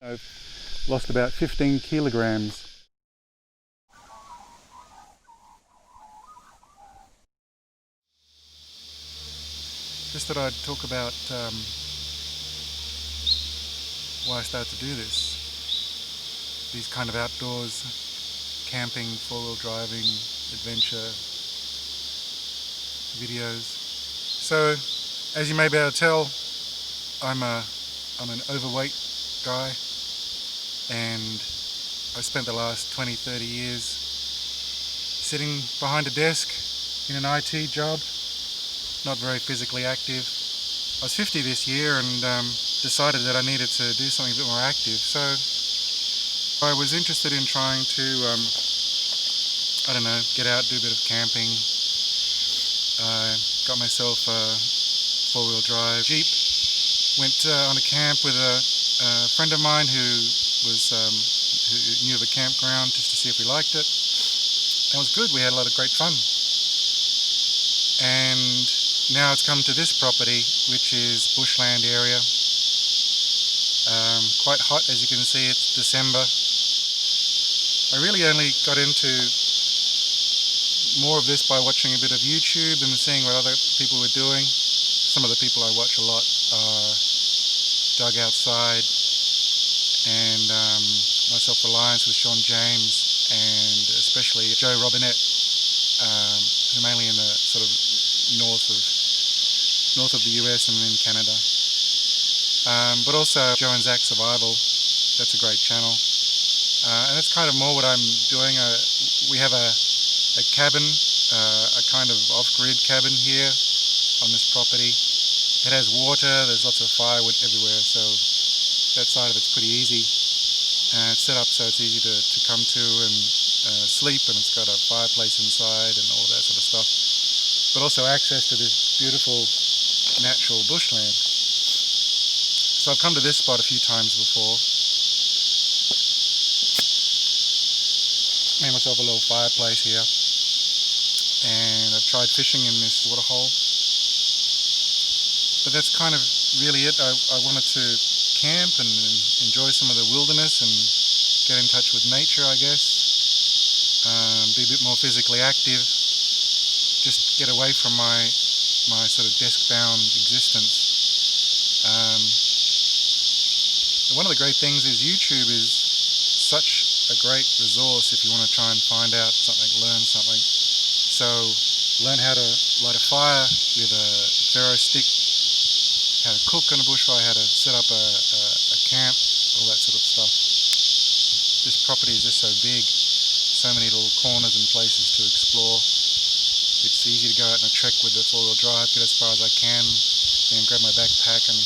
I've lost about 15 kilograms. Just thought I'd talk about why I started to do this. These kind of outdoors, camping, four-wheel driving, adventure videos. So, as you may be able to tell, I'm an overweight guy, and I spent the last 20-30 years sitting behind a desk in an IT job, not very physically active. I was 50 this year and decided that I needed to do something a bit more active, so I was interested in trying to, get out, do a bit of camping. Got myself a four-wheel drive Jeep, went on a camp with a friend of mine who knew of a campground, just to see if we liked it. It was good, we had a lot of great fun. And now it's come to this property, which is bushland area. Quite hot, as you can see, it's December. I really only got into more of this by watching a bit of YouTube and seeing what other people were doing. Some of the people I watch a lot are Doug Outside and myself, Reliance with Shawn James, and especially Joe Robinet, who are mainly in the sort of north of the US and in Canada. But also Joe and Zach Survival, that's a great channel. And that's kind of more what I'm doing. We have a cabin, a kind of off-grid cabin here on this property. It has water, there's lots of firewood everywhere, so that side of it's pretty easy. It's set up so it's easy to come to and sleep, and it's got a fireplace inside and all that sort of stuff. But also access to this beautiful natural bushland. So I've come to this spot a few times before. Made myself a little fireplace here, and I've tried fishing in this waterhole. But that's kind of really it. I wanted to camp and enjoy some of the wilderness and get in touch with nature, I guess. Be a bit more physically active. Just get away from my sort of desk-bound existence. One of the great things is YouTube is such a great resource if you want to try and find out something, learn something. So learn how to light a fire with a ferro stick, how to cook on a bushfire, how to set up a camp, all that sort of stuff. This property is just so big, so many little corners and places to explore. It's easy to go out on a trek with the four-wheel drive, get as far as I can, then grab my backpack and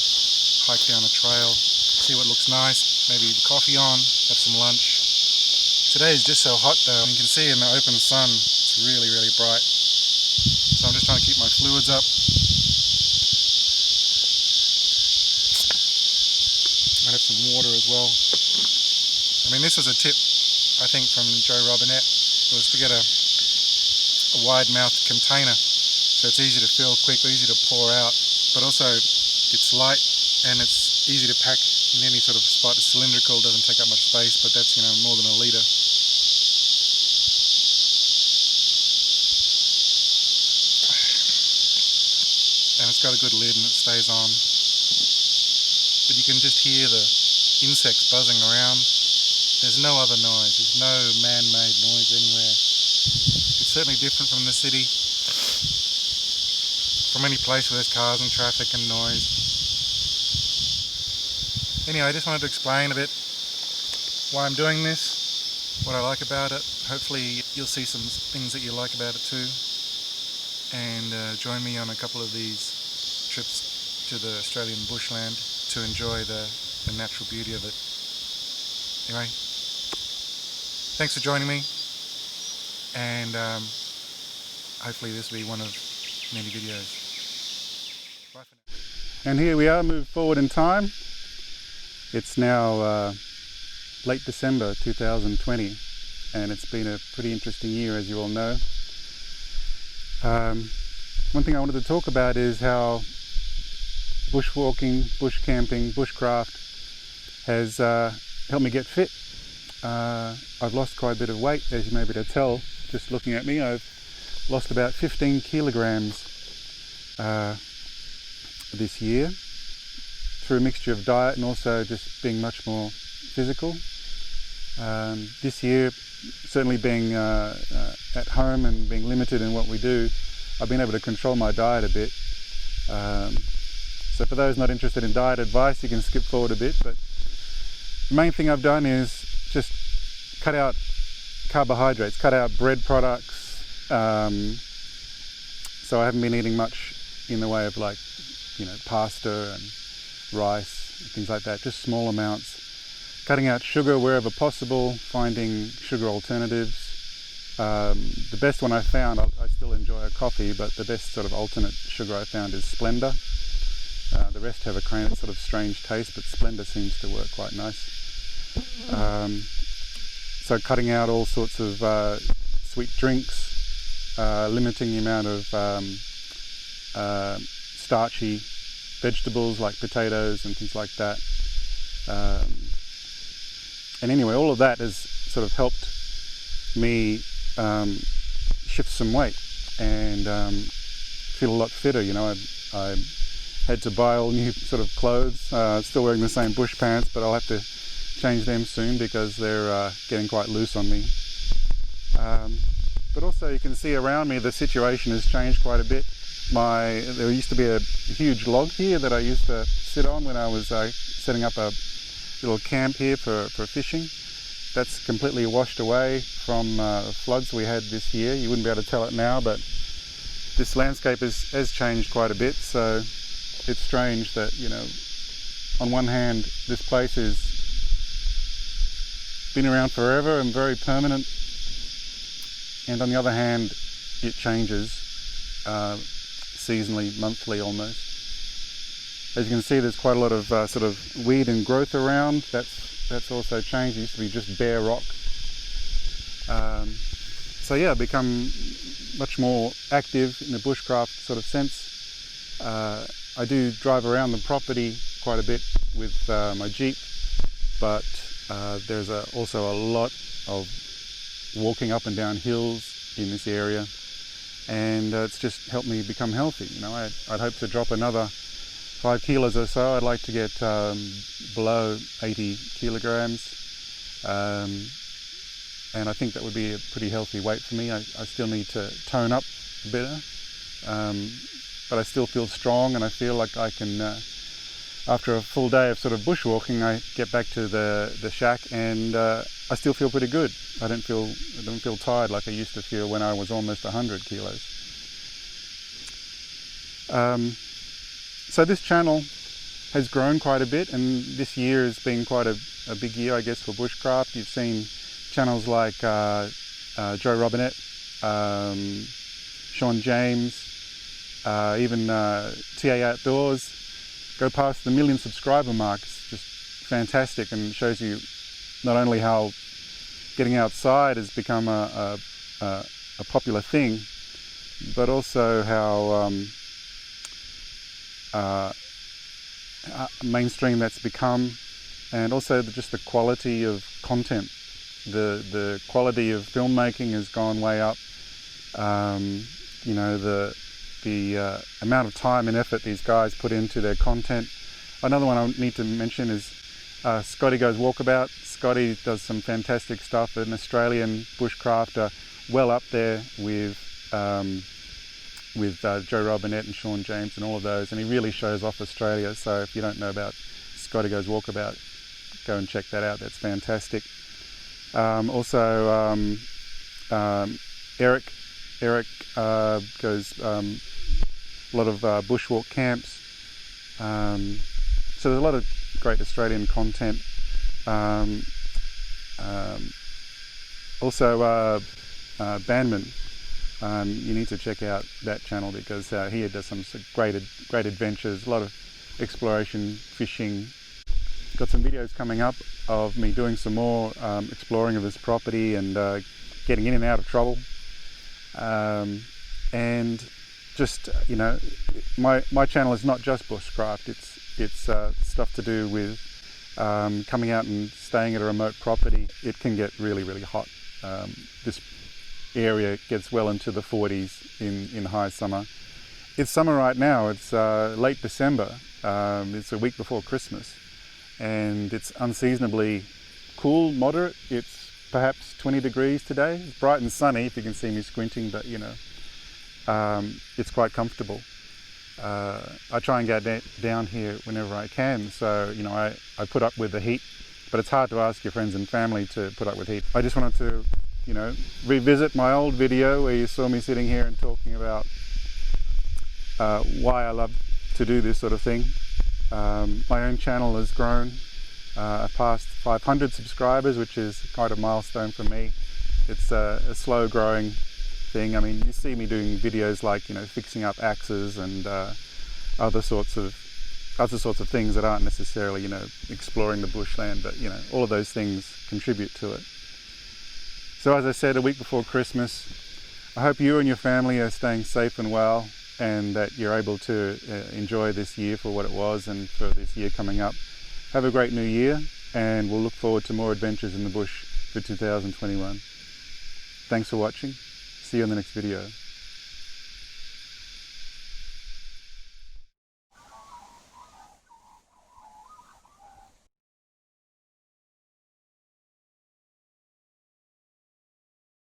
hike down a trail, see what looks nice, maybe coffee on, have some lunch. Today is just so hot though, and you can see in the open sun, it's really, really bright. So I'm just trying to keep my fluids up. Might have some water as well. I mean, this was a tip, I think, from Joe Robinet, was to get a wide-mouthed container, so it's easy to fill quick, easy to pour out, but also it's light and it's easy to pack in any sort of spot. It's cylindrical, doesn't take up much space, but that's, more than a litre. And it's got a good lid and it stays on. But you can just hear the insects buzzing around. There's no other noise, there's no man-made noise anywhere. It's certainly different from the city, from any place where there's cars and traffic and noise. Anyway, I just wanted to explain a bit why I'm doing this, what I like about it. Hopefully you'll see some things that you like about it too, and join me on a couple of these trips to the Australian bushland to enjoy the natural beauty of it. Anyway, thanks for joining me, and hopefully this will be one of many videos. Bye for now. And here we are, moved forward in time. It's now late December 2020, and it's been a pretty interesting year, as you all know. One thing I wanted to talk about is how bushwalking, bush camping, bushcraft has helped me get fit. I've lost quite a bit of weight, as you may be able to tell just looking at me. I've lost about 15 kilograms this year through a mixture of diet and also just being much more physical. This year, certainly being at home and being limited in what we do, I've been able to control my diet a bit. So for those not interested in diet advice, you can skip forward a bit, but the main thing I've done is just cut out carbohydrates, cut out bread products. So I haven't been eating much in the way of pasta and rice and things like that, just small amounts. Cutting out sugar wherever possible, finding sugar alternatives. The best one I found, I still enjoy a coffee, but the best sort of alternate sugar I found is Splenda. The rest have a sort of strange taste, but Splenda seems to work quite nice. So cutting out all sorts of sweet drinks, limiting the amount of starchy vegetables like potatoes and things like that. And anyway, all of that has sort of helped me shift some weight and feel a lot fitter. I had to buy all new sort of clothes, still wearing the same bush pants, but I'll have to change them soon because they're getting quite loose on me. But also you can see around me the situation has changed quite a bit. There used to be a huge log here that I used to sit on when I was setting up a little camp here for fishing. That's completely washed away from floods we had this year. You wouldn't be able to tell it now, but this landscape has changed quite a bit. So it's strange that, on one hand, this place has been around forever and very permanent, and on the other hand, it changes seasonally, monthly almost. As you can see, there's quite a lot of sort of weed and growth around. That's also changed. It used to be just bare rock. So yeah, I've become much more active in the bushcraft sort of sense. I do drive around the property quite a bit with my Jeep, but there's also a lot of walking up and down hills in this area, and it's just helped me become healthy. I'd hope to drop another 5 kilos or so. I'd like to get below 80 kilograms, and I think that would be a pretty healthy weight for me. I still need to tone up a bit, but I still feel strong, and I feel like I can, after a full day of sort of bushwalking, I get back to the shack and I still feel pretty good. I don't feel tired like I used to feel when I was almost 100 kilos. So this channel has grown quite a bit, and this year has been quite a big year, I guess, for bushcraft. You've seen channels like Joe Robinet, Shawn James, even TA Outdoors go past the 1 million subscriber mark. It's just fantastic, and shows you not only how getting outside has become a popular thing, but also how mainstream that's become, and also just the quality of content. The quality of filmmaking has gone way up. The amount of time and effort these guys put into their content. Another one I need to mention is Scotty Goes Walkabout. Scotty does some fantastic stuff. An Australian bushcrafter, well up there with Joe Robinet and Shawn James and all of those, and he really shows off Australia. So if you don't know about Scotty Goes Walkabout, go and check that out. That's fantastic. Erik goes a lot of bushwalk camps. So there's a lot of great Australian content. Bamman. You need to check out that channel because he does some great adventures, a lot of exploration, fishing. Got some videos coming up of me doing some more exploring of this property and getting in and out of trouble. And just my channel is not just bushcraft. It's stuff to do with coming out and staying at a remote property, it can get really, really hot. This area gets well into the 40s in high summer. It's summer right now. It's late December. It's a week before Christmas, and it's unseasonably cool, moderate. It's perhaps 20 degrees today. It's bright and sunny if you can see me squinting, but you know, it's quite comfortable. I try and get down here whenever I can, so you know, I put up with the heat, but it's hard to ask your friends and family to put up with heat. I just wanted to, you know, revisit my old video where you saw me sitting here and talking about why I love to do this sort of thing. My own channel has grown past 500 subscribers, which is quite a milestone for me. It's a slow growing thing. I mean, you see me doing videos like, you know, fixing up axes and other sorts of things that aren't necessarily, you know, exploring the bushland, but you know, all of those things contribute to it. So as I said, a week before Christmas, I hope you and your family are staying safe and well, and that you're able to enjoy this year for what it was and for this year coming up. Have a great new year, and we'll look forward to more adventures in the bush for 2021. Thanks for watching. See you in the next video.